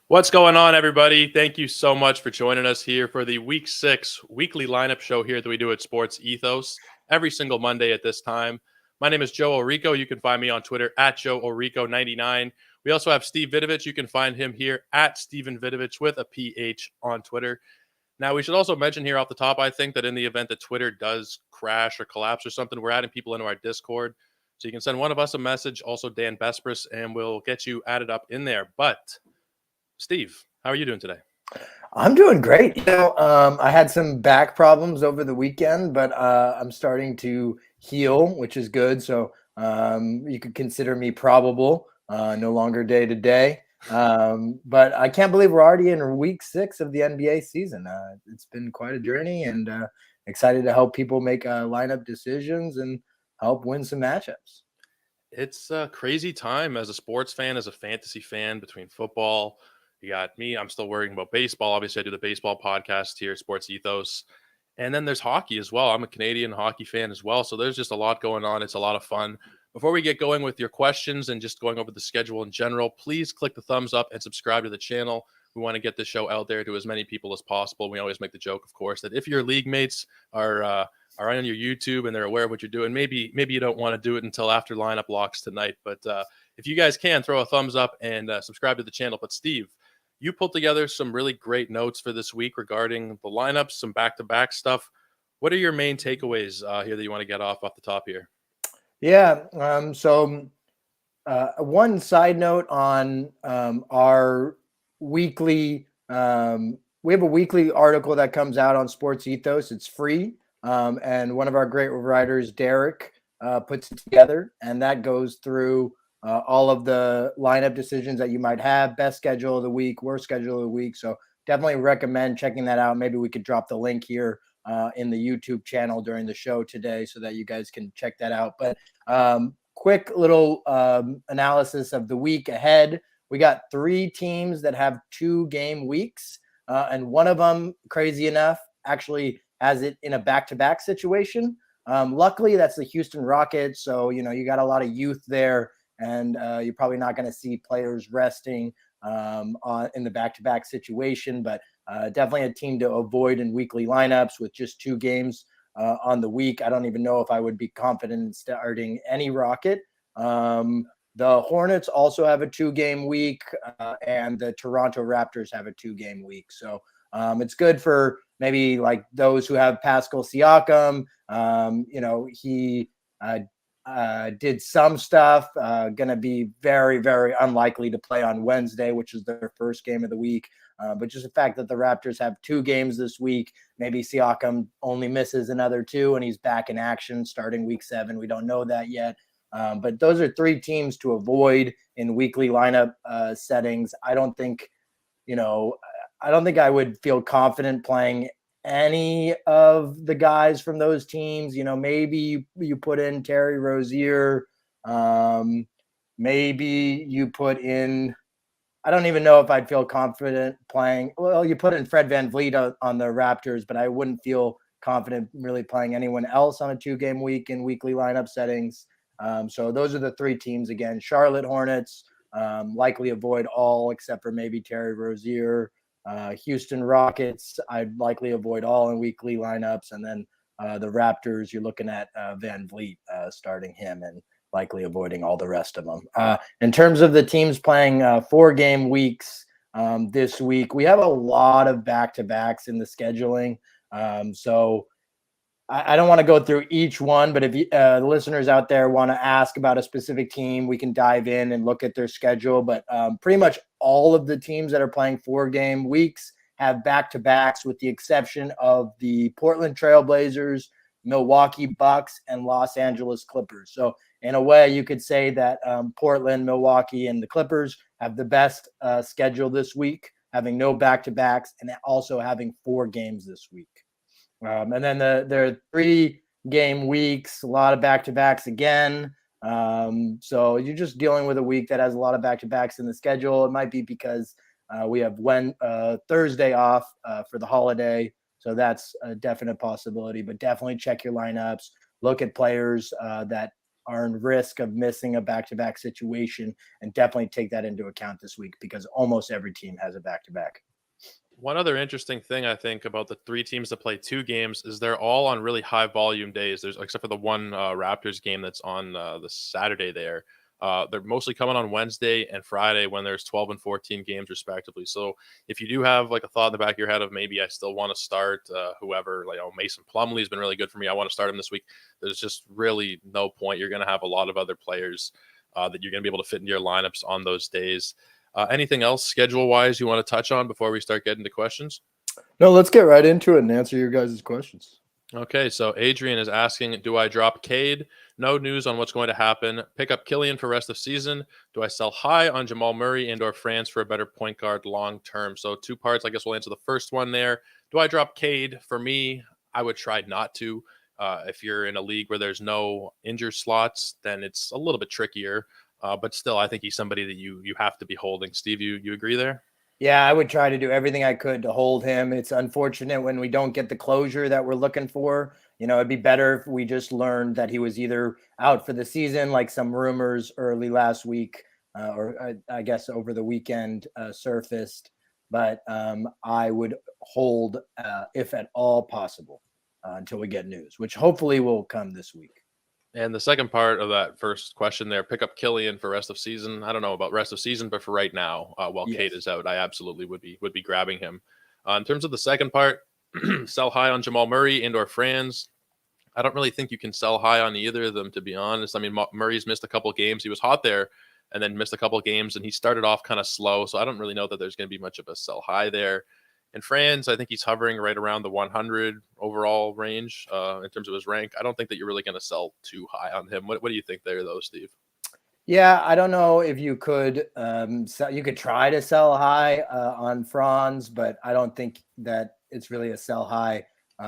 What's going on, everybody? Thank you so much for joining us here for the Week 6 weekly lineup show here that we do at Sports Ethos every single Monday at this time. My name is Joe Orrico. You can find me on Twitter at Joe Orrico99. We also have Steve Vidovich. You can find him here at Steven Vidovich with a PH on Twitter. Now, we should also mention here off the top, I think, that in the event that Twitter does crash or collapse or something, we're adding people into our Discord. So you can send one of us a message, also Dan Bespris, and we'll get you added up in there. But Steve, how are you doing today? I'm doing great. I had some back problems over the weekend, but I'm starting to heal, which is good. So you could consider me probable, no longer day to day. But I can't believe we're already in week 6 of the NBA season. It's been quite a journey, and excited to help people make lineup decisions and help win some matchups. It's a crazy time as a sports fan, as a fantasy fan, between football. You got me. I'm still worrying about baseball. Obviously, I do the baseball podcast here at Sports Ethos. And then there's hockey as well. I'm a Canadian hockey fan as well. So there's just a lot going on. It's a lot of fun. Before we get going with your questions and just going over the schedule in general, please click the thumbs up and subscribe to the channel. We want to get this show out there to as many people as possible. We always make the joke, of course, that if your league mates are on your YouTube and they're aware of what you're doing, maybe you don't want to do it until after lineup locks tonight. But if you guys can, throw a thumbs up and subscribe to the channel. But Steve, you pulled together some really great notes for this week regarding the lineups, some back-to-back stuff. What are your main takeaways here that you want to get off the top here? Yeah. One side note on our weekly, we have a weekly article that comes out on Sports Ethos. It's free. And one of our great writers, Derek, puts it together, and that goes through all of the lineup decisions that you might have, best schedule of the week, worst schedule of the week. So definitely recommend checking that out. Maybe we could drop the link here in the YouTube channel during the show today so that you guys can check that out. But quick little analysis of the week ahead. We got 3 teams that have 2-game weeks, and one of them, crazy enough, actually has it in a back-to-back situation. Luckily, that's the Houston Rockets. So, you got a lot of youth there, and you're probably not going to see players resting in the back-to-back situation, but definitely a team to avoid in weekly lineups with just 2 games on the week. I don't even know if I would be confident in starting any Rocket. The Hornets also have a 2-game week, and the Toronto Raptors have a 2-game week. So it's good for maybe like those who have Pascal Siakam. He did some stuff, going to be very, very unlikely to play on Wednesday, which is their first game of the week. But just the fact that the Raptors have 2 games this week, maybe Siakam only misses another 2 and he's back in action starting week 7. We don't know that yet. But those are 3 teams to avoid in weekly lineup settings. I don't think I would feel confident playing any of the guys from those teams. Maybe you put in Terry Rozier. Maybe you put in, I don't even know if I'd feel confident playing. Well, you put in Fred VanVleet on the Raptors, but I wouldn't feel confident really playing anyone else on a 2-game week in weekly lineup settings. So those are the 3 teams again. Charlotte Hornets, likely avoid all except for maybe Terry Rozier. Houston Rockets, I'd likely avoid all in weekly lineups. And then the Raptors, you're looking at VanVleet starting him and likely avoiding all the rest of them. In terms of the teams playing 4-game weeks this week, we have a lot of back-to-backs in the scheduling. So I don't want to go through each one, but if the listeners out there want to ask about a specific team, we can dive in and look at their schedule. But pretty much all of the teams that are playing 4-game weeks have back-to-backs, with the exception of the Portland Trailblazers, Milwaukee Bucks, and Los Angeles Clippers. So in a way, you could say that Portland, Milwaukee, and the Clippers have the best schedule this week, having no back-to-backs and also having 4 games this week. And then there are 3-game weeks, a lot of back-to-backs again. So you're just dealing with a week that has a lot of back-to-backs in the schedule. It might be because we have Thursday off for the holiday. So that's a definite possibility, but definitely check your lineups, look at players that are in risk of missing a back-to-back situation, and definitely take that into account this week because almost every team has a back-to-back. One other interesting thing I think about the three teams that play two games is they're all on really high volume days. There's except for the one Raptors game that's on the Saturday there. They're mostly coming on Wednesday and Friday when there's 12 and 14 games respectively. So if you do have like a thought in the back of your head of maybe I still want to start whoever, like Mason Plumlee has been really good for me, I want to start him this week. There's just really no point. You're going to have a lot of other players that you're going to be able to fit into your lineups on those days. Anything else schedule-wise you want to touch on before we start getting to questions? No, let's get right into it and answer your guys' questions. Okay, so Adrian is asking, do I drop Cade? No news on what's going to happen. Pick up Killian for rest of season. Do I sell high on Jamal Murray and or France for a better point guard long term? So two parts. I guess we'll answer the first one there. Do I drop Cade? For me, I would try not to. If you're in a league where there's no injured slots, then it's a little bit trickier. But still, I think he's somebody that you have to be holding. Steve, you agree there? Yeah, I would try to do everything I could to hold him. It's unfortunate when we don't get the closure that we're looking for. It'd be better if we just learned that he was either out for the season, like some rumors early last week, or I guess over the weekend surfaced. But I would hold, if at all possible, until we get news, which hopefully will come this week. And the second part of that first question there, pick up Killian for rest of season. I don't know about rest of season, but for right now, while Cade is out, I absolutely would be grabbing him. In terms of the second part, sell high on Jamal Murray and or Franz. I don't really think you can sell high on either of them, to be honest. I mean, Murray's missed a couple games. He was hot there and then missed a couple games, and he started off kind of slow. So I don't really know that there's going to be much of a sell high there. And Franz, I think he's hovering right around the 100 overall range in terms of his rank. I don't think that you're really going to sell too high on him. What do you think there, though, Steve? Yeah, I don't know if you could you could try to sell high on Franz, but I don't think that it's really a sell high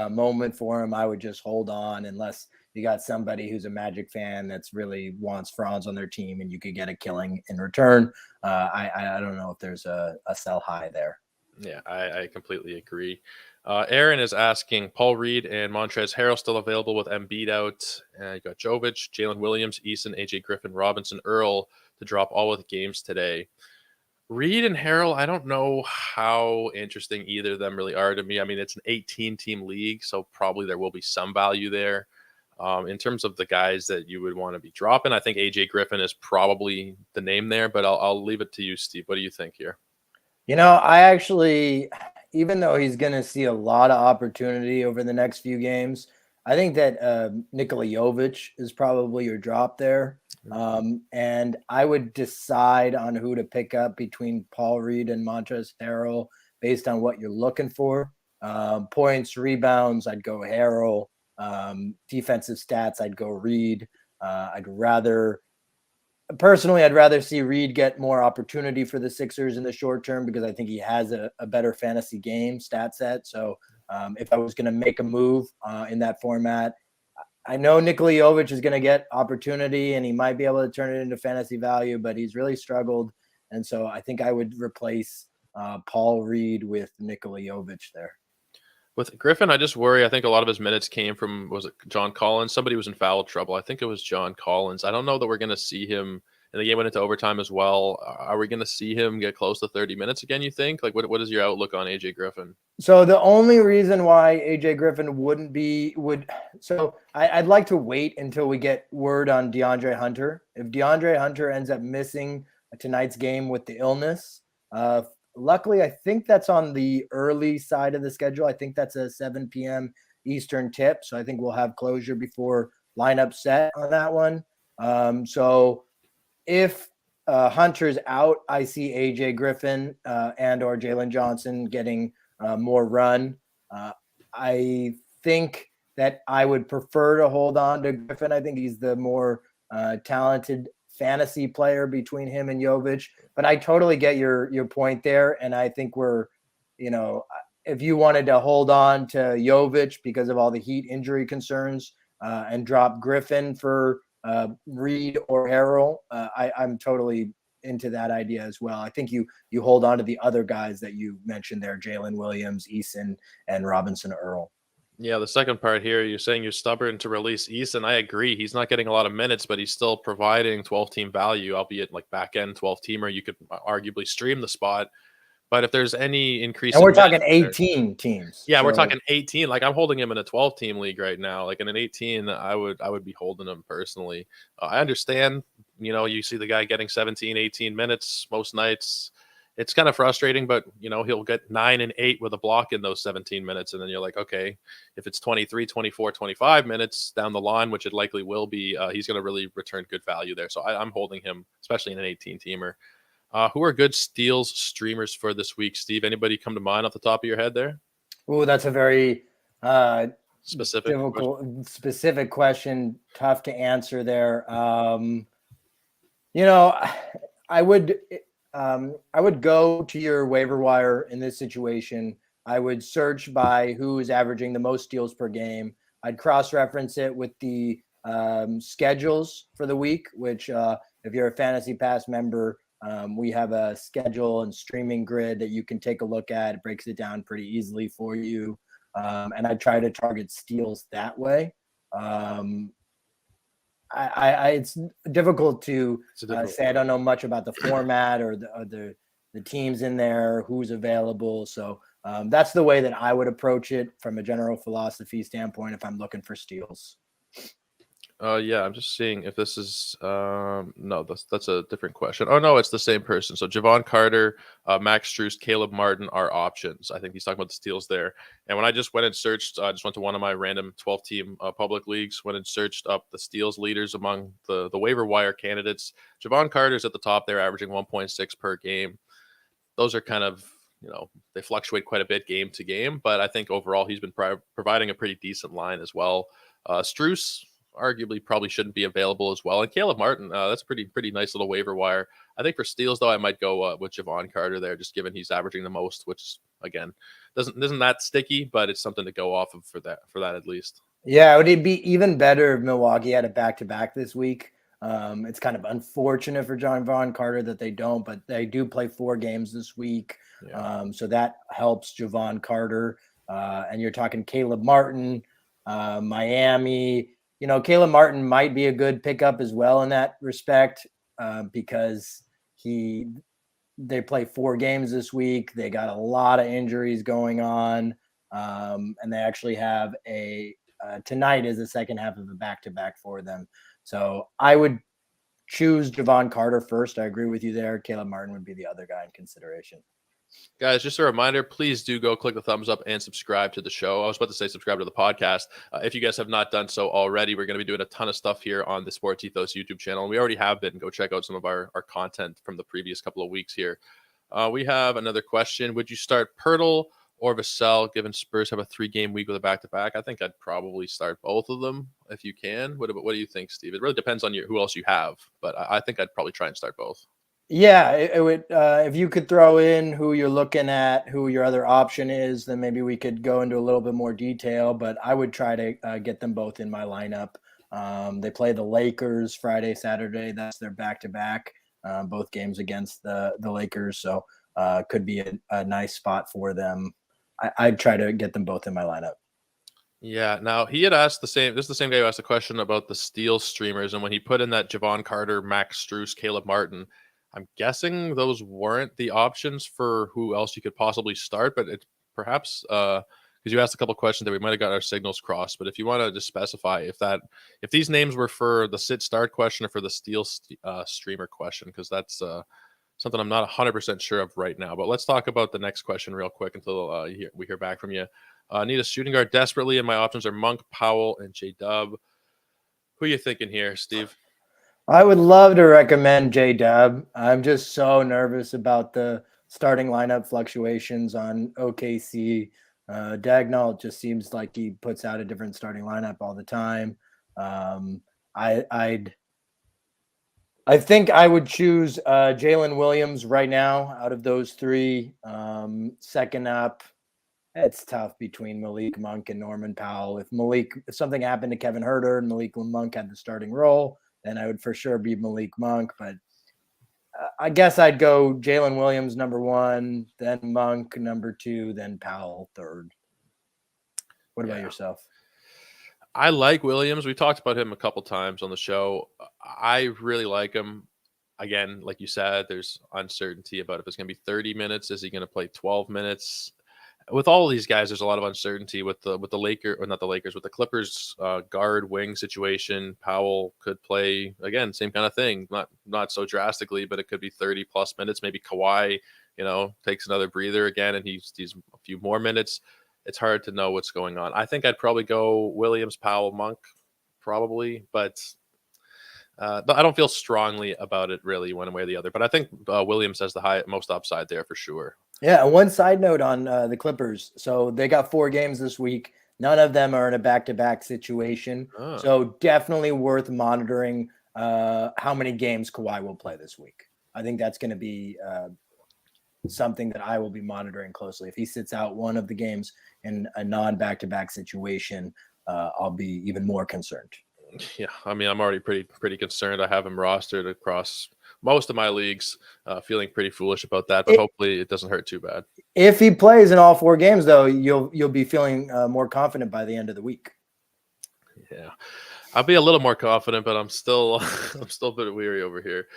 moment for him. I would just hold on unless you got somebody who's a Magic fan that's really wants Franz on their team and you could get a killing in return. I don't know if there's a sell high there. Yeah, I completely agree. Aaron is asking, Paul Reed and Montrezl Harrell still available with Embiid out. You got Jovic, Jalen Williams, Eason, AJ Griffin, Robinson, Earl to drop all with games today. Reed and Harrell, I don't know how interesting either of them really are to me. I mean, it's an 18-team league, so probably there will be some value there. In terms of the guys that you would want to be dropping, I think AJ Griffin is probably the name there, but I'll leave it to you, Steve. What do you think here? I actually, even though he's going to see a lot of opportunity over the next few games, I think that Nikola Jovic is probably your drop there. And I would decide on who to pick up between Paul Reed and Montrezl Harrell based on what you're looking for. Points, rebounds, I'd go Harrell. Defensive stats, I'd go Reed. Personally, I'd rather see Reed get more opportunity for the Sixers in the short term because I think he has a better fantasy game stat set. So if I was going to make a move in that format, I know Nikola Jovic is going to get opportunity and he might be able to turn it into fantasy value, but he's really struggled. And so I think I would replace Paul Reed with Nikola Jovic there. With Griffin, I just worry. I think a lot of his minutes came from, was it John Collins? Somebody was in foul trouble. I think it was John Collins. I don't know that we're going to see him, and the game went into overtime as well. Are we going to see him get close to 30 minutes again, you think? Like, what is your outlook on AJ Griffin? So the only reason why AJ Griffin I'd like to wait until we get word on DeAndre Hunter. If DeAndre Hunter ends up missing tonight's game with the illness, luckily, I think that's on the early side of the schedule. I think that's a 7 p.m. Eastern tip. So I think we'll have closure before lineup set on that one. So if Hunter's out, I see AJ Griffin and or Jalen Johnson getting more run. I think that I would prefer to hold on to Griffin. I think he's the more talented fantasy player between him and Jovic, but I totally get your point there. And I think if you wanted to hold on to Jovic because of all the Heat injury concerns and drop Griffin for Reed or Harrell, I'm totally into that idea as well. I think you hold on to the other guys that you mentioned there, Jalen Williams, Eason, and Robinson Earl. Yeah, the second part here, you're saying you're stubborn to release Easton. I agree. He's not getting a lot of minutes, but he's still providing 12-team value, albeit like back end 12-teamer. You could arguably stream the spot. But if there's any increase And in we're talking minutes there, 18 teams. yeah, we're So talking 18. Like I'm holding him in a 12-team league right now. Like in an 18, I would be holding him personally. I understand, you see the guy getting 17, 18 minutes most nights. It's kind of frustrating, but he'll get 9 and 8 with a block in those 17 minutes. And then you're like, okay, if it's 23, 24, 25 minutes down the line, which it likely will be, he's going to really return good value there. So I'm holding him, especially in an 18-teamer. Who are good steals streamers for this week, Steve? Anybody come to mind off the top of your head there? oh, that's a very Specific question? specific question. Tough to answer there. You know, I would go to your waiver wire in this situation. I would search by who is averaging the most steals per game. I'd cross-reference it with the schedules for the week, which if you're a Fantasy Pass member, we have a schedule and streaming grid that you can take a look at. It breaks it down pretty easily for you. And I try to target steals that way. It's difficult to say I don't know much about the format or the teams in there, who's available. So that's the way that I would approach it from a general philosophy standpoint if I'm looking for steals. Yeah, I'm just seeing if this is no, that's a different question. Oh no, it's the same person. So Javon Carter, Max Strus, Caleb Martin are options. I think he's talking about the steals there. And when I just went and searched, I just went to one of my random 12-team public leagues, went and searched up the steals leaders among the waiver wire candidates. Javon Carter's at the top there, averaging 1.6 per game. Those are kind of they fluctuate quite a bit game to game, but I think overall he's been providing a pretty decent line as well. Strus arguably probably shouldn't be available as well. And Caleb Martin, that's pretty nice little waiver wire. I think for steals though, I might go with Javon Carter there, just given he's averaging the most, which again isn't that sticky, but it's something to go off of for that at least. Yeah, would it be even better if Milwaukee had a back-to-back this week? It's kind of unfortunate for Javon Carter that they don't, but they do play 4 games this week. Yeah. So that helps Javon Carter. And you're talking Caleb Martin, Miami. Caleb Martin might be a good pickup as well in that respect because they play 4 games this week. They got a lot of injuries going on, and they actually have tonight is the second half of a back-to-back for them. So I would choose Javon Carter first. I agree with you there. Caleb Martin would be the other guy in consideration. Guys, just a reminder, please do go click the thumbs up and subscribe to the show. I was about to say subscribe to the podcast. If you guys have not done so already, we're going to be doing a ton of stuff here on the Sports Ethos YouTube channel. And we already have been. Go check out some of our content from the previous couple of weeks here. We have another question. Would you start Pirtle or Vassell, given Spurs have a 3-game week with a back-to-back? I think I'd probably start both of them if you can. What do you think, Steve? It really depends on who else you have, but I think I'd probably try and start both. Yeah, it would. If you could throw in who you're looking at, who your other option is, then maybe we could go into a little bit more detail. But I would try to get them both in my lineup. They play the Lakers Friday, Saturday. That's their back-to-back. Both games against the Lakers, so could be a nice spot for them. I'd try to get them both in my lineup. Yeah. Now he had asked the same. This is the same guy who asked a question about the steal streamers, and when he put in that Javon Carter, Max Strus, Caleb Martin, I'm guessing those weren't the options for who else you could possibly start, but it's perhaps because you asked a couple questions that we might have got our signals crossed. But if you want to just specify if these names were for the sit start question or for the steal streamer question, because that's something I'm not 100% sure of right now. But let's talk about the next question real quick until we hear back from you. Need a shooting guard desperately, and my options are Monk, Powell, and J-Dub. Who are you thinking here, Steve? I would love to recommend J-Dub. I'm just so nervous about the starting lineup fluctuations on OKC. Dagnall just seems like he puts out a different starting lineup all the time. I think I would choose Jalen Williams right now out of those 3. Second up, it's tough between Malik Monk and Norman Powell. If something happened to Kevin Huerter and Malik Monk had the starting role, then I would for sure be Malik Monk. But I guess I'd go Jalen Williams number 1, then Monk number 2, then Powell third. What about Yeah. yourself? I like Williams. We talked about him a couple times on the show. I really like him. Again, like you said, there's uncertainty about if it's going to be 30 minutes. Is he going to play 12 minutes? With all of these guys, there's a lot of uncertainty with the Lakers, or not the Lakers, with the Clippers guard wing situation. Powell could play again, same kind of thing, not so drastically, but it could be 30 plus minutes. Maybe Kawhi, takes another breather again, and he's a few more minutes. It's hard to know what's going on. I think I'd probably go Williams, Powell, Monk, probably, but I don't feel strongly about it really one way or the other. But I think Williams has the most upside there for sure. Yeah, and one side note on the Clippers. So they got 4 games this week. None of them are in a back-to-back situation. Oh. So definitely worth monitoring how many games Kawhi will play this week. I think that's going to be something that I will be monitoring closely. If he sits out one of the games in a non-back-to-back situation, I'll be even more concerned. Yeah, I mean, I'm already pretty concerned. I have him rostered across most of my leagues, feeling pretty foolish about that, but hopefully it doesn't hurt too bad. If he plays in all 4 games, though, you'll be feeling more confident by the end of the week. Yeah, I'll be a little more confident, but I'm still a bit weary over here.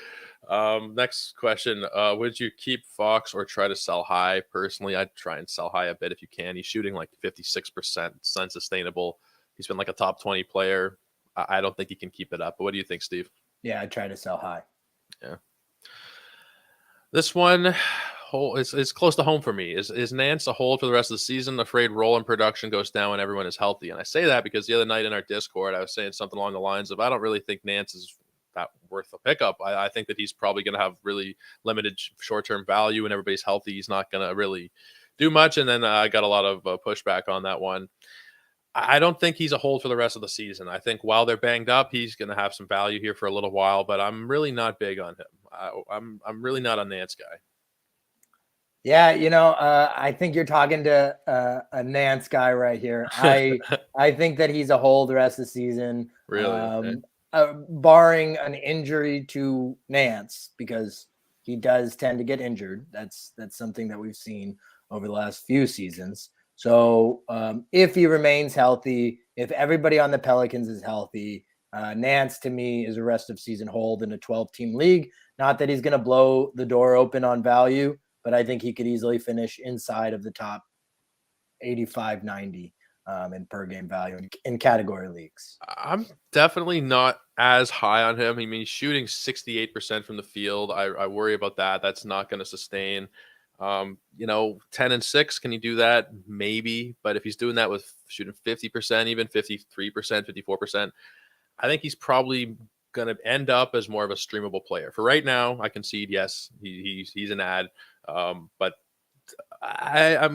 Next question: would you keep Fox or try to sell high? Personally, I'd try and sell high a bit if you can. He's shooting like 56%, it's unsustainable. He's been like a top 20 player. I don't think he can keep it up. But what do you think, Steve? Yeah, I'd try to sell high. Yeah. This one is close to home for me. Is Nance a hold for the rest of the season? Afraid Roland production goes down when everyone is healthy. And I say that because the other night in our Discord, I was saying something along the lines of, I don't really think Nance is that worth a pickup. I think that he's probably going to have really limited short-term value and everybody's healthy. He's not going to really do much. And then I got a lot of pushback on that one. I don't think he's a hold for the rest of the season. I think while they're banged up, he's going to have some value here for a little while, but I'm really not big on him. I'm really not a Nance guy. Yeah, I think you're talking to a Nance guy right here. I think that he's a hold the rest of the season. Really? Barring an injury to Nance, because he does tend to get injured. That's something that we've seen over the last few seasons. So if he remains healthy, if everybody on the Pelicans is healthy, Nance to me is a rest of season hold in a 12-team league. Not that he's going to blow the door open on value, but I think he could easily finish inside of the top 85, 90 in per game value in category leagues. I'm definitely not as high on him. I mean, he's shooting 68% from the field. I worry about that. That's not going to sustain. 10-6, can he do that? Maybe, but if he's doing that with shooting 50%, even 53%, 54%, I think he's probably going to end up as more of a streamable player. For right now, I concede, yes, he's an ad, but I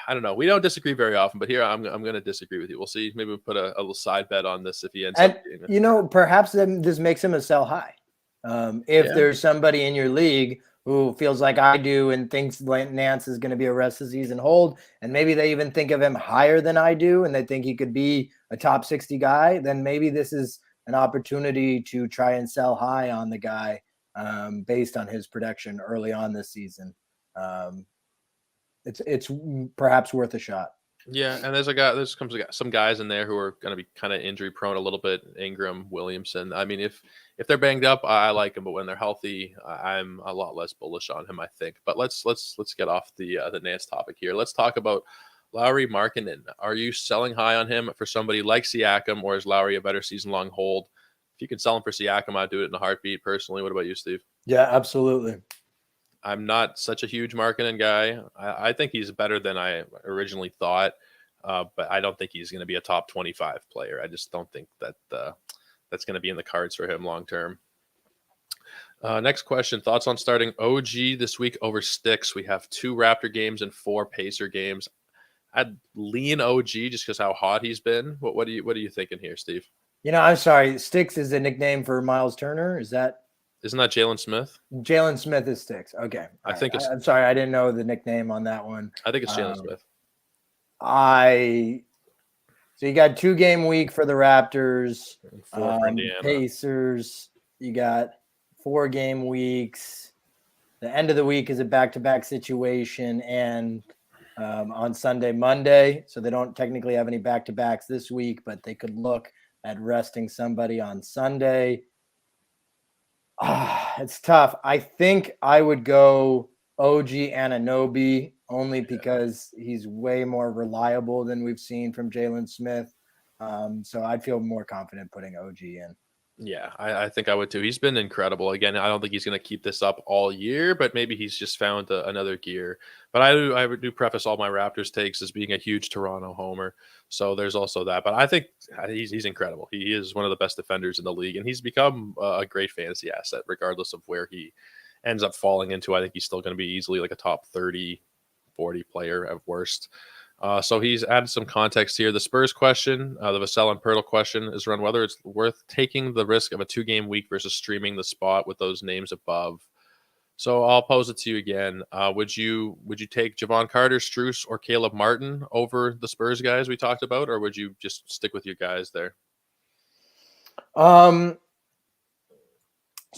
don't know. We don't disagree very often, but here I'm going to disagree with you. We'll see. Maybe we'll put a little side bet on this if he ends up being perhaps this makes him a sell high. If there's somebody in your league who feels like I do and thinks Nance is going to be a rest of the season hold, and maybe they even think of him higher than I do, and they think he could be a top 60 guy, then maybe this is an opportunity to try and sell high on the guy based on his production early on this season. It's perhaps worth a shot. Yeah, and there's some guys in there who are going to be kind of injury prone a little bit. Ingram, Williamson. I mean, if they're banged up, I like them, but when they're healthy, I'm a lot less bullish on him, I think. But let's get off the Nance topic here. Let's talk about Lauri Markkanen. Are you selling high on him for somebody like Siakam, or is Lauri a better season-long hold? If you can sell him for Siakam, I'd do it in a heartbeat personally. What about you, Steve? Yeah, absolutely. I'm not such a huge Markkanen guy. I think he's better than I originally thought, but I don't think he's going to be a top 25 player. I just don't think that that's going to be in the cards for him long term. Next question. Thoughts on starting OG this week over Sticks? We have 2 Raptor games and 4 Pacer games. I'd lean OG just because how hot he's been. What are you thinking here, Steve? I'm sorry. Sticks is a nickname for Miles Turner. Isn't that Jalen Smith? Jalen Smith is Sticks. Okay. I'm sorry. I didn't know the nickname on that one. I think it's Jalen Smith. So you got 2-game week for the Raptors, 4 for Indiana. Pacers. You got 4-game weeks. The end of the week is a back-to-back situation, and on Sunday, Monday. So they don't technically have any back-to-backs this week, but they could look at resting somebody on Sunday. It's tough. I think I would go OG Anunoby only because he's way more reliable than we've seen from Jalen Smith. So I'd feel more confident putting OG in. Yeah, I think I would too. He's been incredible. Again, I don't think he's going to keep this up all year, but maybe he's just found another gear. But I would do preface all my Raptors takes as being a huge Toronto homer. So there's also that. But I think he's incredible. He is one of the best defenders in the league, and he's become a great fantasy asset, regardless of where he ends up falling into. I think he's still going to be easily like a top 30, 40 player at worst. So he's added some context here. The Spurs question, the Vassell and Pirtle question is around whether it's worth taking the risk of a 2-game week versus streaming the spot with those names above. So I'll pose it to you again. Would you take Javon Carter, Strus, or Caleb Martin over the Spurs guys we talked about, or would you just stick with your guys there? So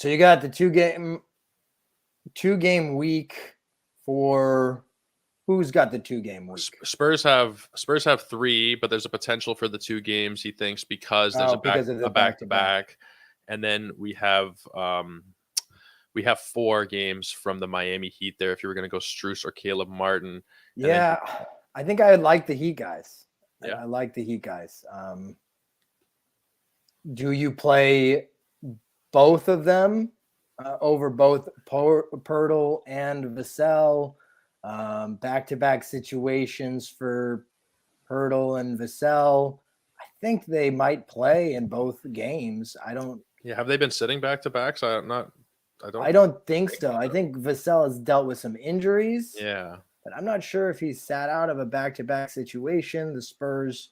you got the two-game week for. Who's got the 2-game week? Spurs have 3, but there's a potential for the 2 games, he thinks, because there's a back-to-back. And then we have 4 games from the Miami Heat there if you were going to go Strus or Caleb Martin. Yeah, I think I like the Heat guys. Yeah. I like the Heat guys. Do you play both of them over both Pirtle and Vassell? Back-to-back situations for Pirtle and Vassell. I think they might play in both games. Yeah, have they been sitting back-to-backs? I don't think so. I think Vassell has dealt with some injuries. Yeah. But I'm not sure if he's sat out of a back-to-back situation. The Spurs,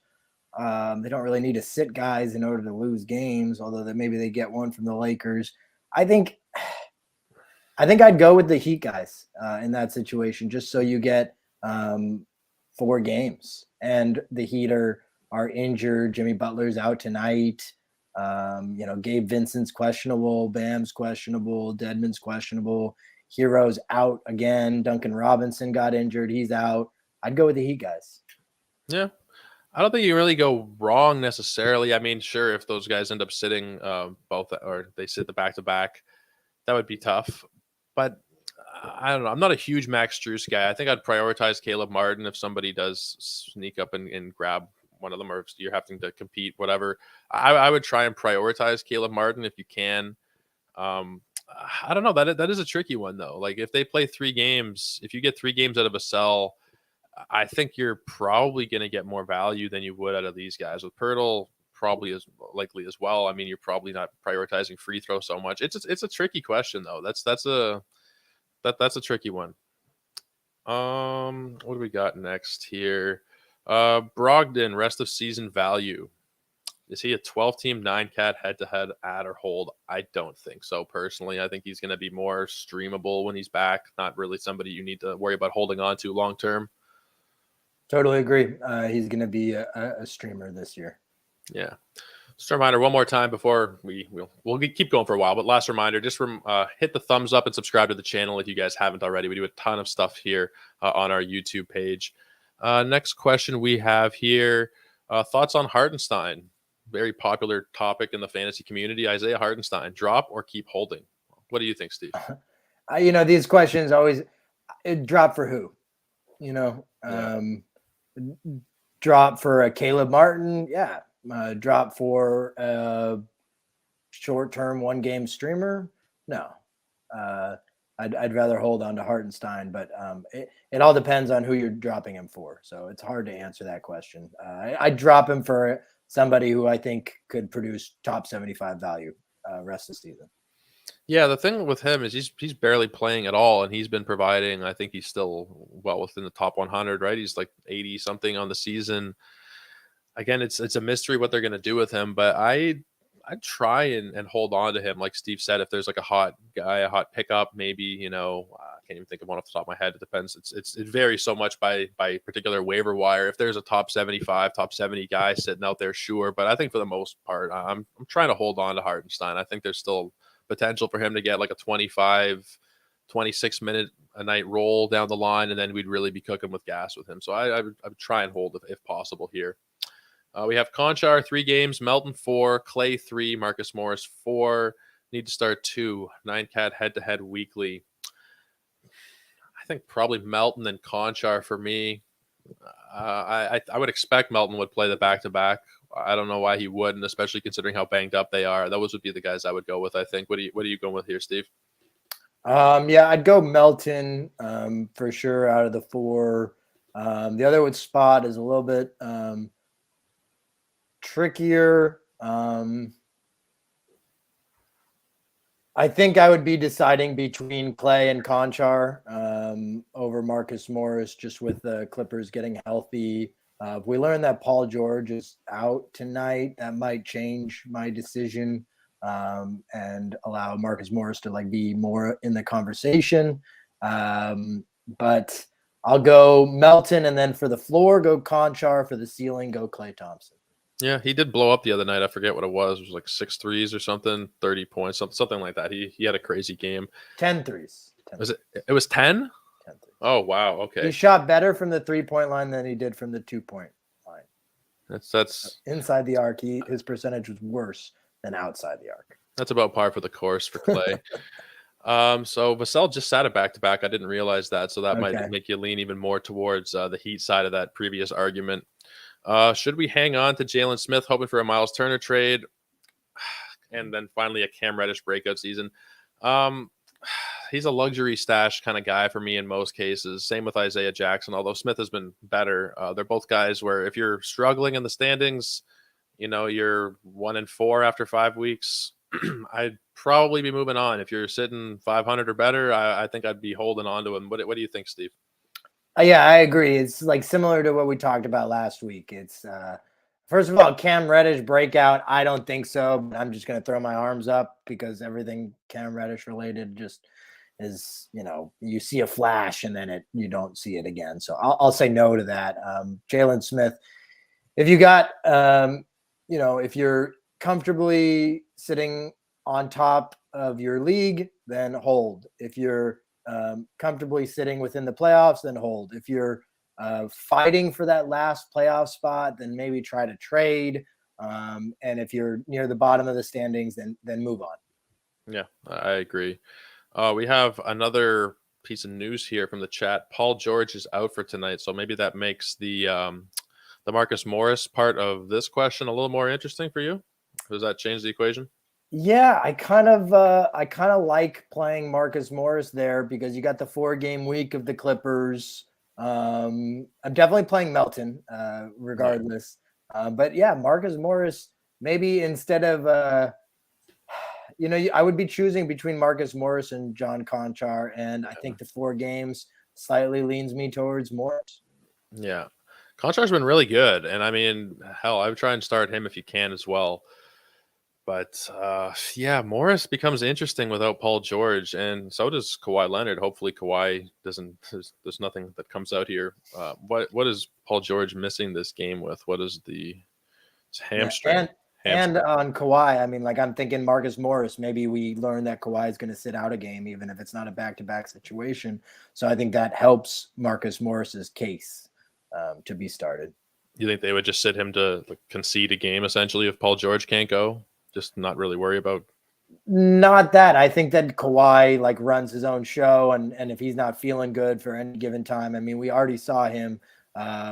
they don't really need to sit guys in order to lose games, although maybe they get one from the Lakers. I think I'd go with the Heat guys in that situation, just so you get 4 games. And the Heat are injured. Jimmy Butler's out tonight. Gabe Vincent's questionable. Bam's questionable. Dedmon's questionable. Hero's out again. Duncan Robinson got injured. He's out. I'd go with the Heat guys. Yeah. I don't think you really go wrong necessarily. I mean, sure, if those guys end up sitting both or they sit the back-to-back, that would be tough. But I don't know. I'm not a huge Max Strus guy. I think I'd prioritize Caleb Martin if somebody does sneak up and grab one of them, or if you're having to compete, whatever. I would try and prioritize Caleb Martin if you can. I don't know. That is a tricky one, though. Like, if they play 3 games, if you get 3 games out of Vassell, I think you're probably going to get more value than you would out of these guys. With Pirtle, probably as likely as well. I mean, you're probably not prioritizing free throw so much. It's a tricky question, though. That's a tricky one. What do we got next here? Brogdon, rest of season value. Is he a 12-team 9-cat head-to-head add or hold? I don't think so, personally. I think he's going to be more streamable when he's back. Not really somebody you need to worry about holding on to long-term. Totally agree. He's going to be a streamer this year. Yeah. Just a reminder one more time before we'll keep going for a while, but last reminder, just hit the thumbs up and subscribe to the channel if you guys haven't already. We do a ton of stuff here on our YouTube page. Next question we have here, thoughts on Hartenstein. Very popular topic in the fantasy community. Isaiah Hartenstein, drop or keep holding? What do you think, Steve? These questions always drop for who? Drop for a Caleb Martin, yeah. Drop for a short-term 1-game streamer, no. I'd rather hold on to Hartenstein, but it all depends on who you're dropping him for. So it's hard to answer that question. I'd drop him for somebody who I think could produce top 75 value rest of the season. Yeah, the thing with him is he's barely playing at all, and he's been providing. I think he's still well within the top 100, right? He's like 80 something on the season. Again, it's a mystery what they're going to do with him, but I'd try and hold on to him. Like Steve said, if there's like a hot guy, a hot pickup, maybe, I can't even think of one off the top of my head. It depends. It varies so much by particular waiver wire. If there's a top 75, top 70 guy sitting out there, sure. But I think for the most part, I'm trying to hold on to Hartenstein. I think there's still potential for him to get like a 25, 26-minute a night roll down the line, and then we'd really be cooking with gas with him. So I would try and hold if possible here. We have Conchar 3 games, Melton 4, Clay 3, Marcus Morris 4. Need to start 2. 9-cat head-to-head weekly. I think probably Melton and Conchar for me. I would expect Melton would play the back-to-back. I don't know why he wouldn't, especially considering how banged up they are. Those would be the guys I would go with, I think. What are you going with here, Steve? Yeah, I'd go Melton for sure out of the 4. The other with Spot is a little bit trickier. I think I would be deciding between Clay and Conchar over Marcus Morris, just with the Clippers getting healthy. If we learn that Paul George is out tonight, that might change my decision and allow Marcus Morris to be more in the conversation. But I'll go Melton, and then for the floor, go Conchar. For the ceiling, go Klay Thompson. Yeah, he did blow up the other night. I forget what it was. It was like 6 threes or something, 30 points, something like that. He had a crazy game. 10 threes. 10 was it was 10? 10 threes. Oh, wow. Okay. He shot better from the 3-point line than he did from the 2-point line. That's inside the arc. His percentage was worse than outside the arc. That's about par for the course for Clay. So Vassell just sat a back-to-back. I didn't realize that, so that might make you lean even more towards the Heat side of that previous argument. Should we hang on to Jalen Smith, hoping for a Miles Turner trade, and then finally a Cam Reddish breakout season? He's a luxury stash kind of guy for me in most cases. Same with Isaiah Jackson, although Smith has been better. They're both guys where if you're struggling in the standings, you're 1-4 after 5 weeks, I'd probably be moving on. If you're sitting 500 or better, I think I'd be holding on to him. What do you think, Steve? Yeah, I agree. It's similar to what we talked about last week. It's first of all, Cam Reddish breakout. I don't think so. But I'm just going to throw my arms up because everything Cam Reddish related just is, you see a flash and then you don't see it again. So I'll say no to that. Jalen Smith, if you got, if you're comfortably sitting on top of your league, then hold. If you're comfortably sitting within the playoffs, then hold. If you're fighting for that last playoff spot, then maybe try to trade. And if you're near the bottom of the standings, then move on. Yeah, I agree. We have another piece of news here from the chat. Paul George is out for tonight, so maybe that makes the Marcus Morris part of this question a little more interesting for you. Does that change the equation? Yeah, I kind of like playing Marcus Morris there because you got the 4-game week of the Clippers. I'm definitely playing Melton, regardless. But yeah, Marcus Morris, maybe instead of I would be choosing between Marcus Morris and John Conchar, and I think the 4 games slightly leans me towards Morris. Yeah, Conchar's been really good, and I mean, hell, I would try and start him if you can as well. But yeah, Morris becomes interesting without Paul George, and so does Kawhi Leonard. Hopefully, Kawhi doesn't. There's nothing that comes out here. What is Paul George missing this game with? What is the hamstring? And on Kawhi, I mean, I'm thinking Marcus Morris. Maybe we learn that Kawhi is going to sit out a game, even if it's not a back-to-back situation. So I think that helps Marcus Morris's case to be started. You think they would just sit him to concede a game essentially if Paul George can't go? Just not really worry about? Not that. I think that Kawhi runs his own show, and if he's not feeling good for any given time, I mean, we already saw him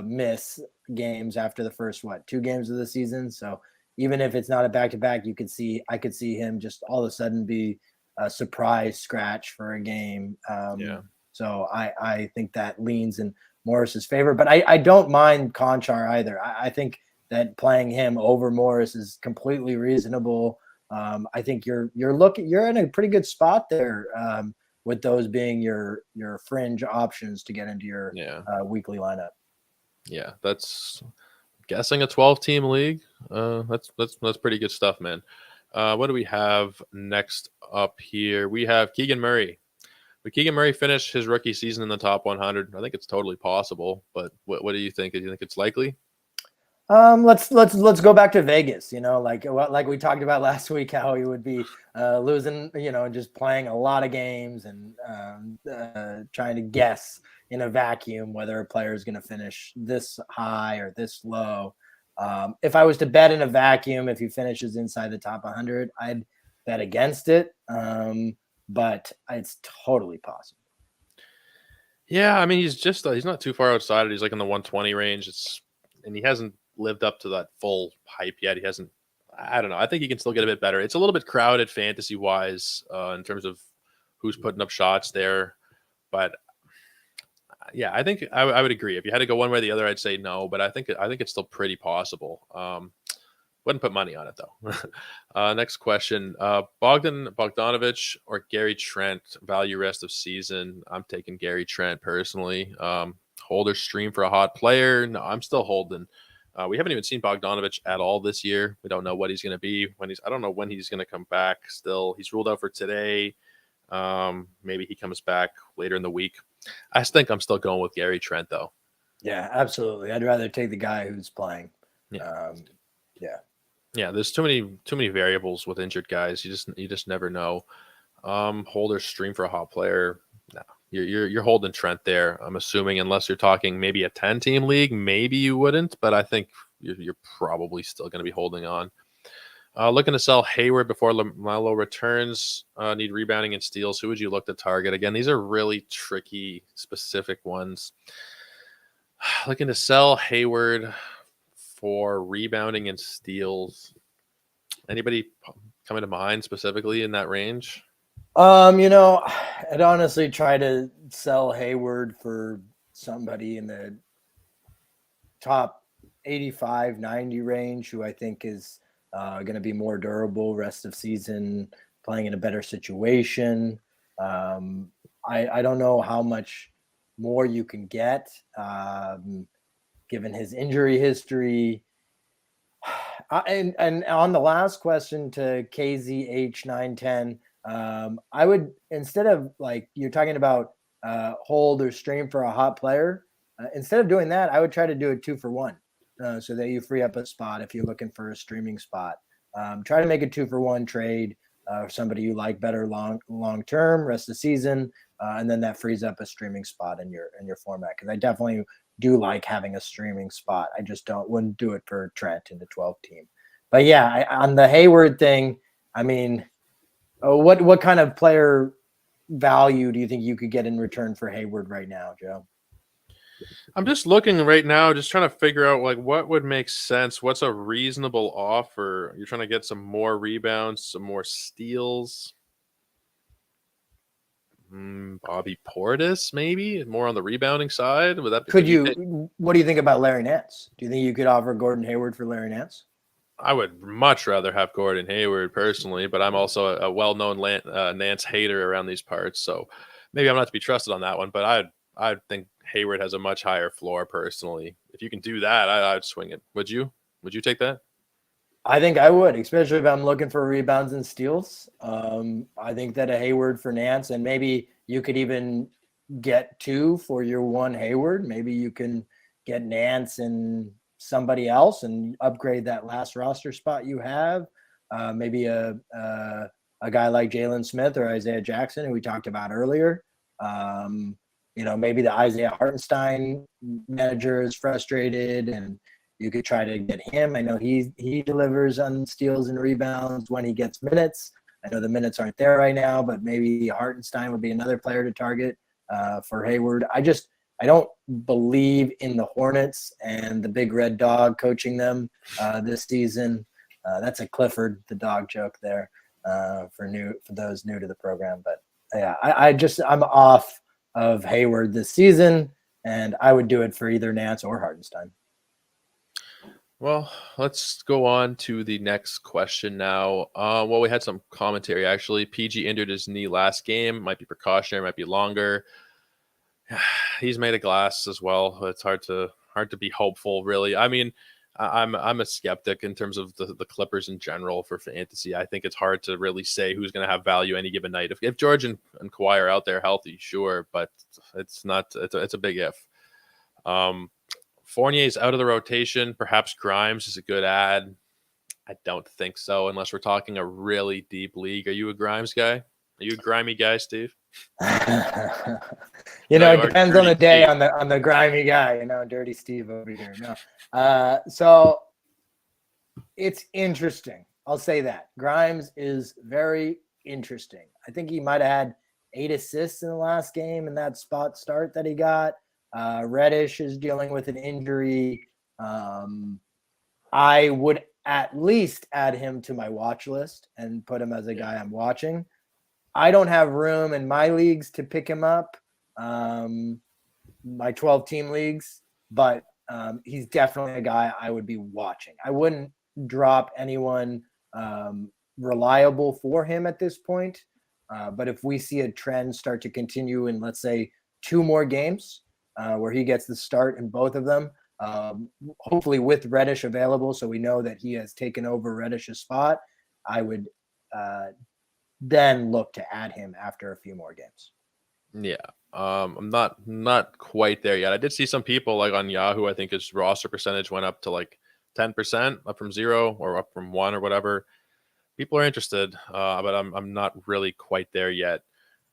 miss games after the first 2 games of the season. So even if it's not a back-to-back, I could see him just all of a sudden be a surprise scratch for a game. So I think that leans in Morris's favor, but I don't mind Conchar either. I think that playing him over Morris is completely reasonable. I think you're in a pretty good spot there with those being your fringe options to get into your weekly lineup. Yeah, that's guessing a 12-team league. That's pretty good stuff, man. What do we have next up here? We have Keegan Murray. Would Keegan Murray finish his rookie season in the top 100? I think it's totally possible, but what do you think? Do you think it's likely? Let's go back to Vegas. Like we talked about last week, how he would be losing, just playing a lot of games and trying to guess in a vacuum whether a player is going to finish this high or this low. If I was to bet in a vacuum, if he finishes inside the top 100, I'd bet against it. But it's totally possible. Yeah, I mean, he's not too far outside it. He's like in the 120 range. And he hasn't lived up to that full hype yet. I don't know. I think he can still get a bit better. It's a little bit crowded fantasy wise in terms of who's putting up shots there. But yeah, I think I would agree. If you had to go one way or the other, I'd say no. But I think it's still pretty possible. Wouldn't put money on it though. Next question: Bogdanovich or Gary Trent? Value rest of season. I'm taking Gary Trent personally. Hold or stream for a hot player? No, I'm still holding. We haven't even seen Bogdanovich at all this year. We don't know what he's going to be I don't know when he's going to come back. Still, he's ruled out for today. Maybe he comes back later in the week. I think I'm still going with Gary Trent though. Yeah, absolutely. I'd rather take the guy who's playing. Yeah. Yeah. Yeah, there's too many variables with injured guys. You just never know. Hold or stream for a hot player. No, you're holding Trent there. I'm assuming, unless you're talking maybe a 10-team league, maybe you wouldn't, but I think you're probably still going to be holding on. Looking to sell Hayward before LaMelo returns. Need rebounding and steals. Who would you look to target? Again, these are really tricky, specific ones. Looking to sell Hayward for rebounding and steals. Anybody coming to mind specifically in that range? I'd honestly try to sell Hayward for somebody in the top 85, 90 range who I think is going to be more durable rest of season, playing in a better situation. I don't know how much more you can get given his injury history. And on the last question to KZH910, I would, instead of like you're talking about hold or stream for a hot player, instead of doing that, I would try to do a 2-for-1 so that you free up a spot if you're looking for a streaming spot. Try to make a 2-for-1 trade for somebody you like better long term, rest of the season, and then that frees up a streaming spot in your format. Because I definitely do like having a streaming spot. I just wouldn't do it for Trent in the 12 team. But yeah, on the Hayward thing, I mean, what kind of player value do you think you could get in return for Hayward right now, Joe? I'm just looking right now, just trying to figure out like what would make sense. What's a reasonable offer? You're trying to get some more rebounds, some more steals. Bobby Portis, maybe more on the rebounding side. Would that what do you think about Larry Nance? Do you think you could offer Gordon Hayward for Larry Nance? I would much rather have Gordon Hayward personally, but I'm also a well-known Nance hater around these parts, so maybe I'm not to be trusted on that one. But I think Hayward has a much higher floor personally. If you can do that, I'd swing it. Would you? Would you take that? I think I would, especially if I'm looking for rebounds and steals. I think that a Hayward for Nance, and maybe you could even get 2 for your 1 Hayward. Maybe you can get Nance and somebody else and upgrade that last roster spot you have. Maybe a guy like Jalen Smith or Isaiah Jackson, who we talked about earlier. Maybe the Isaiah Hartenstein manager is frustrated and you could try to get him. I know he delivers on steals and rebounds when he gets minutes. I know the minutes aren't there right now, but maybe Hartenstein would be another player to target for Hayward. I don't believe in the Hornets and the big red dog coaching them this season. That's a Clifford the dog joke there for those new to the program. But yeah, I'm off of Hayward this season, and I would do it for either Nance or Hartenstein. Well, let's go on to the next question now. We had some commentary actually. PG injured his knee last game. Might be precautionary, might be longer. He's made of glass as well. It's hard to be hopeful, really. I mean, I'm a skeptic in terms of the Clippers in general for fantasy. I think it's hard to really say who's going to have value any given night. If George and Kawhi are out there healthy, sure, but it's not. It's a big if. Fournier's out of the rotation. Perhaps Grimes is a good ad. I don't think so, unless we're talking a really deep league. Are you a Grimes guy? Are you a grimy guy, Steve? You No, know, you it are depends on Dirty the day, Steve. on the grimy guy, Dirty Steve over here. No. So it's interesting. I'll say that. Grimes is very interesting. I think he might have had 8 assists in the last game in that spot start that he got. Reddish is dealing with an injury. I would at least add him to my watch list and put him as a guy I'm watching. I don't have room in my leagues to pick him up, my 12-team leagues, but he's definitely a guy I would be watching. I wouldn't drop anyone reliable for him at this point, but if we see a trend start to continue in, let's say, 2 more games where he gets the start in both of them, hopefully with Reddish available, so we know that he has taken over Reddish's spot, I would then look to add him after a few more games. Yeah. I'm not quite there yet. I did see some people like on Yahoo, I think his roster percentage went up to like 10%, up from 0 or up from 1 or whatever. People are interested, but I'm not really quite there yet.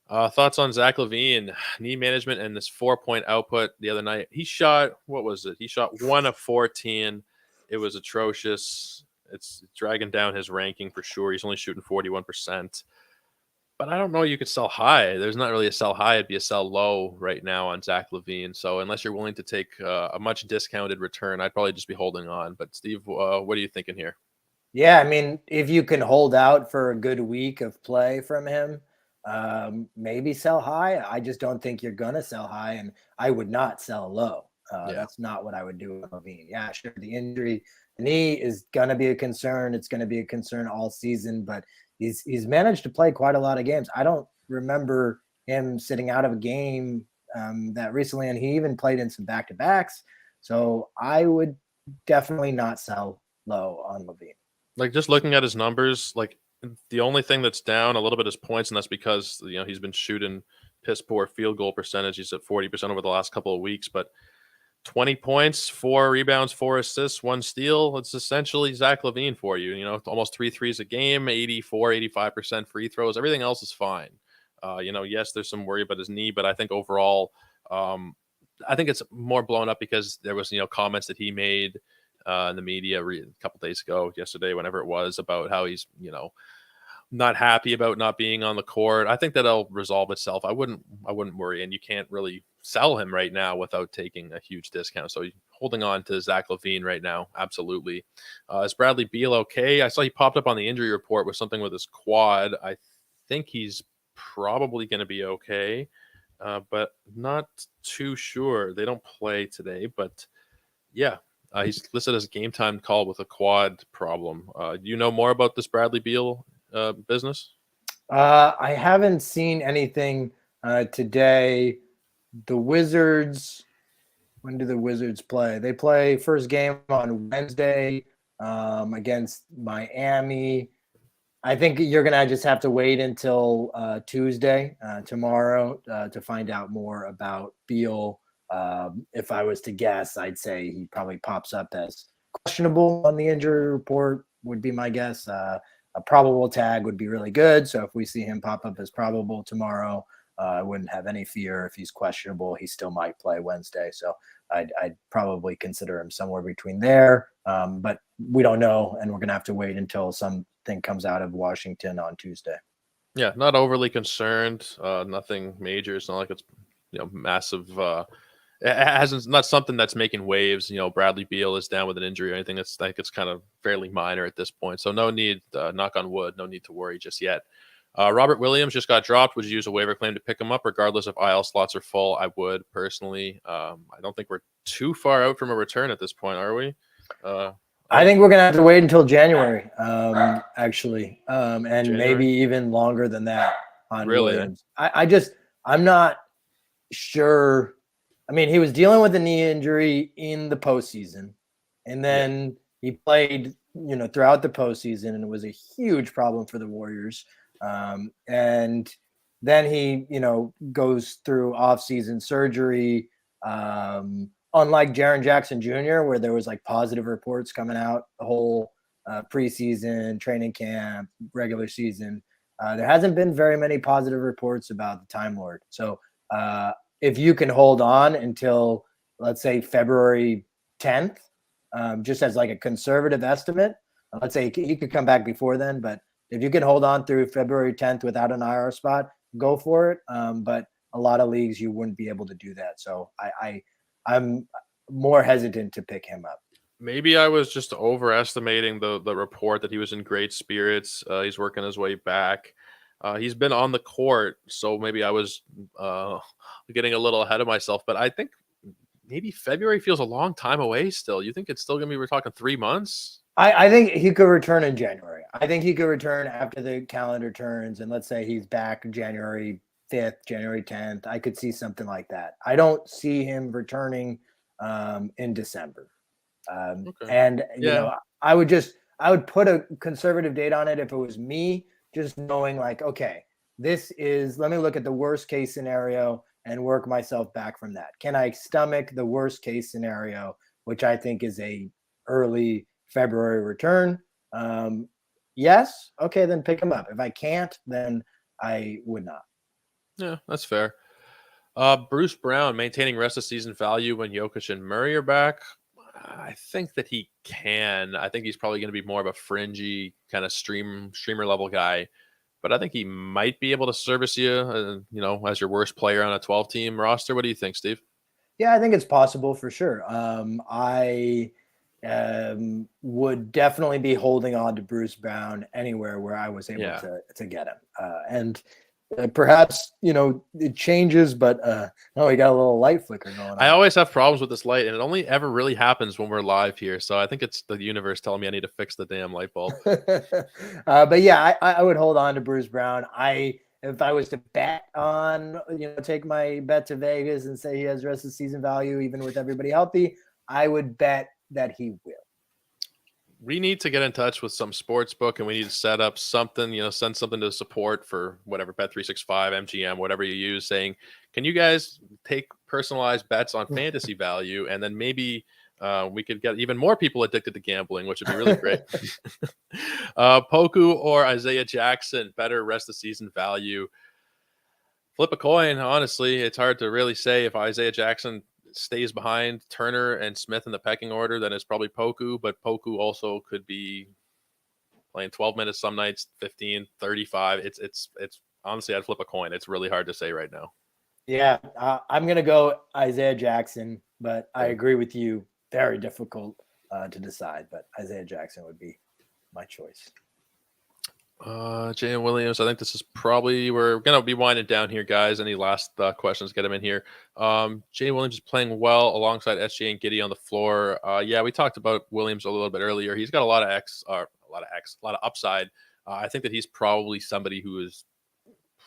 Thoughts on Zach LaVine, knee management, and this 4-point output the other night? He shot, what was it? He shot 1 of 14. It was atrocious. It's dragging down his ranking for sure. He's only shooting 41%. But I don't know you could sell high. There's not really a sell high. It'd be a sell low right now on Zach LaVine. So unless you're willing to take a much discounted return, I'd probably just be holding on. But Steve, what are you thinking here? Yeah, I mean, if you can hold out for a good week of play from him, maybe sell high. I just don't think you're going to sell high, and I would not sell low. Yeah. That's not what I would do with LaVine. Yeah, sure, the injury, the knee is going to be a concern. It's going to be a concern all season, but he's managed to play quite a lot of games. I don't remember him sitting out of a game that recently, and he even played in some back-to-backs. So I would definitely not sell low on LaVine. Like just looking at his numbers, like the only thing that's down a little bit is points, and that's because he's been shooting piss poor field goal percentage. He's at 40% over the last couple of weeks, but 20 points, 4 rebounds, 4 assists, 1 steal. It's essentially Zach LaVine for you. Almost 3 threes a game, 85% free throws. Everything else is fine. Yes, there's some worry about his knee, but I think overall, I think it's more blown up because there was comments that he made in the media a couple days ago, yesterday, whenever it was, about how he's not happy about not being on the court. I think that'll resolve itself. I wouldn't worry, and you can't really sell him right now without taking a huge discount. So holding on to Zach LaVine right now, absolutely. Is Bradley Beal okay? I saw he popped up on the injury report with something with his quad. I think he's probably going to be okay, but not too sure. They don't play today, but yeah. He's listed as a game time call with a quad problem. Do you know more about this Bradley Beal business? I haven't seen anything today. The Wizards, when do the Wizards play? They play first game on Wednesday against Miami. I think you're going to just have to wait until Tuesday, tomorrow, to find out more about Beal. If I was to guess, I'd say he probably pops up as questionable on the injury report, would be my guess. A probable tag would be really good. So if we see him pop up as probable tomorrow, I wouldn't have any fear. If he's questionable, he still might play Wednesday. So I'd probably consider him somewhere between there. But we don't know, and we're going to have to wait until something comes out of Washington on Tuesday. Yeah, not overly concerned. Nothing major. It's not like it's massive. It hasn't, not something that's making waves. Bradley Beal is down with an injury or anything. It's like it's kind of fairly minor at this point. So no need, knock on wood, no need to worry just yet. Robert Williams just got dropped. Would you use a waiver claim to pick him up, regardless if IL slots are full? I would personally. I don't think we're too far out from a return at this point, are we? I think we're gonna have to wait until January, actually, and January? maybe even longer than that on Really? Williams. I'm not sure. I mean, he was dealing with a knee injury in the postseason, and then he played, throughout the postseason, and it was a huge problem for the Warriors. And then he, goes through off-season surgery, unlike Jaren Jackson Jr., where there was like positive reports coming out the whole preseason, training camp, regular season, there hasn't been very many positive reports about the Time Lord. So if you can hold on until, let's say, February 10th, just as like a conservative estimate, let's say he could come back before then, but if you can hold on through February 10th without an IR spot, go for it. But a lot of leagues, you wouldn't be able to do that. So I'm more hesitant to pick him up. Maybe I was just overestimating the report that he was in great spirits. He's working his way back. He's been on the court, so maybe I was getting a little ahead of myself. But I think maybe February feels a long time away still. You think it's still going to be, we're talking 3 months? I think he could return in January. I think he could return after the calendar turns, and let's say he's back January 5th, January 10th. I could see something like that. I don't see him returning in December. Okay. And Yeah. I would put a conservative date on it if it was me, just knowing like, okay, let me look at the worst case scenario and work myself back from that. Can I stomach the worst case scenario, which I think is a early February return? Yes. Okay, then pick him up. If I can't, then I would not. Yeah, that's fair. Bruce Brown maintaining rest of season value when Jokic and Murray are back. I think that he can. I think he's probably going to be more of a fringy kind of streamer level guy, but I think he might be able to service you, as your worst player on a 12-team roster. What do you think, Steve? Yeah, I think it's possible for sure. I would definitely be holding on to Bruce Brown anywhere where I was able to get him. And perhaps, it changes, but no, we got a little light flicker going on. I always have problems with this light, and it only ever really happens when we're live here. So I think it's the universe telling me I need to fix the damn light bulb. But yeah, I would hold on to Bruce Brown. If I was to bet on, take my bet to Vegas and say he has rest of season value, even with everybody healthy, I would bet that he will. We need to get in touch with some sports book, and we need to set up something, send something to support for whatever, Bet365, MGM, whatever you use, saying, can you guys take personalized bets on fantasy value? And then maybe we could get even more people addicted to gambling, which would be really great. Poku or Isaiah Jackson, better rest of season value? Flip a coin. Honestly, it's hard to really say. If Isaiah Jackson stays behind Turner and Smith in the pecking order, then it's probably Poku, but Poku also could be playing 12 minutes some nights, 15, 35. It's honestly, I'd flip a coin. It's really hard to say right now. Yeah, I'm going to go Isaiah Jackson, but I agree with you. Very difficult to decide, but Isaiah Jackson would be my choice. Jay and Williams, I think this is probably, we're going to be winding down here, guys. Any last questions? Get them in here. Jay Williams is playing well alongside SJ and Giddey on the floor. Yeah, we talked about Williams a little bit earlier. He's got a lot of upside. I think that he's probably somebody who is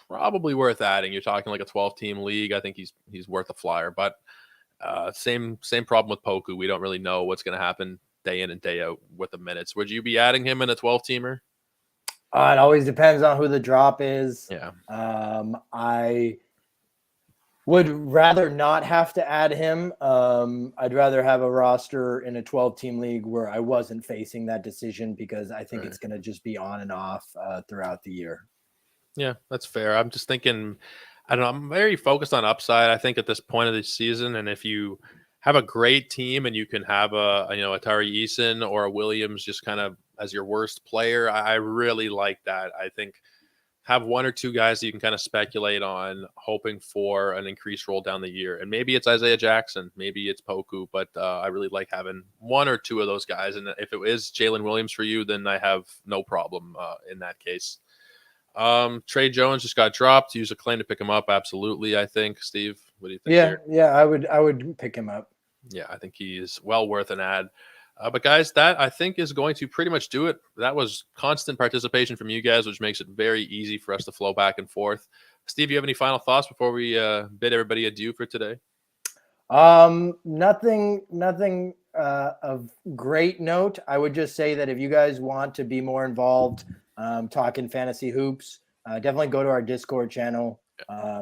probably worth adding. You're talking like a 12-team league. I think he's worth a flyer, but same problem with Poku. We don't really know what's going to happen day in and day out with the minutes. Would you be adding him in a 12-teamer? It always depends on who the drop is. Yeah. I would rather not have to add him. I'd rather have a roster in a 12-team league where I wasn't facing that decision, because I think it's going to just be on and off throughout the year. Yeah, that's fair. I'm just thinking, I don't know, I'm very focused on upside, I think, at this point of the season. And if you have a great team and you can have a Tari Eason or a Williams just kind of as your worst player, I really like that. I think have one or two guys that you can kind of speculate on, hoping for an increased role down the year. And maybe it's Isaiah Jackson, maybe it's Poku, but I really like having one or two of those guys. And if it is Jalen Williams for you, then I have no problem in that case. Trey Jones just got dropped. Use a claim to pick him up. Absolutely, I think. Steve, what do you think? Yeah, I would pick him up. Yeah, I think he's well worth an ad. But guys, that I think is going to pretty much do it. That was constant participation from you guys, which makes it very easy for us to flow back and forth. Steve, you have any final thoughts before we bid everybody adieu for today? Nothing of great note. I would just say that if you guys want to be more involved, talking fantasy hoops, definitely go to our Discord channel.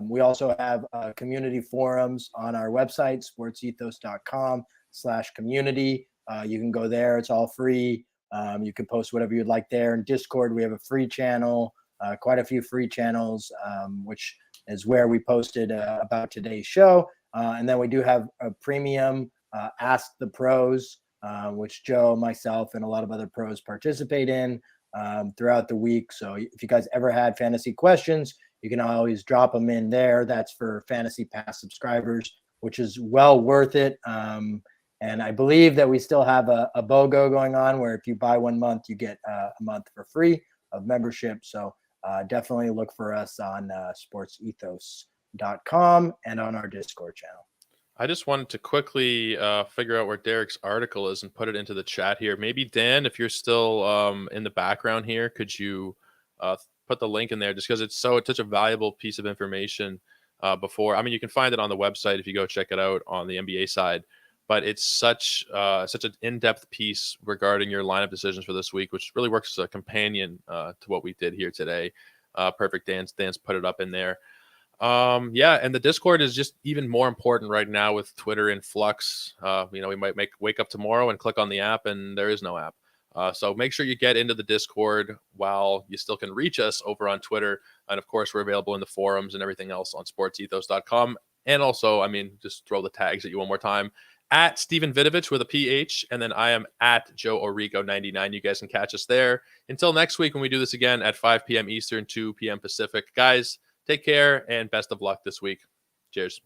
We also have community forums on our website, sportsethos.com/community. You can go there. It's all free. You can post whatever you'd like there. In Discord, we have a free channel, quite a few free channels, which is where we posted about today's show. And then we do have a premium Ask the Pros, which Joe, myself, and a lot of other pros participate in throughout the week. So if you guys ever had fantasy questions, you can always drop them in there. That's for Fantasy Pass subscribers, which is well worth it. And I believe that we still have a BOGO going on where if you buy 1 month, you get a month for free of membership. So definitely look for us on sportsethos.com and on our Discord channel. I just wanted to quickly figure out where Derek's article is and put it into the chat here. Maybe, Dan, if you're still in the background here, could you put the link in there just because it's such a valuable piece of information before. I mean, you can find it on the website if you go check it out on the NBA side, but it's such an in-depth piece regarding your lineup decisions for this week, which really works as a companion to what we did here today. Perfect. Dan's put it up in there. Yeah, and the Discord is just even more important right now with Twitter in flux. We might wake up tomorrow and click on the app and there is no app. So make sure you get into the Discord while you still can reach us over on Twitter. And of course, we're available in the forums and everything else on sportsethos.com. And also, I mean, just throw the tags at you one more time. At Stephen Vidovich with a PH. And then I am at Joe Orrico 99. You guys can catch us there. Until next week when we do this again at 5 p.m. Eastern, 2 p.m. Pacific. Guys, take care and best of luck this week. Cheers.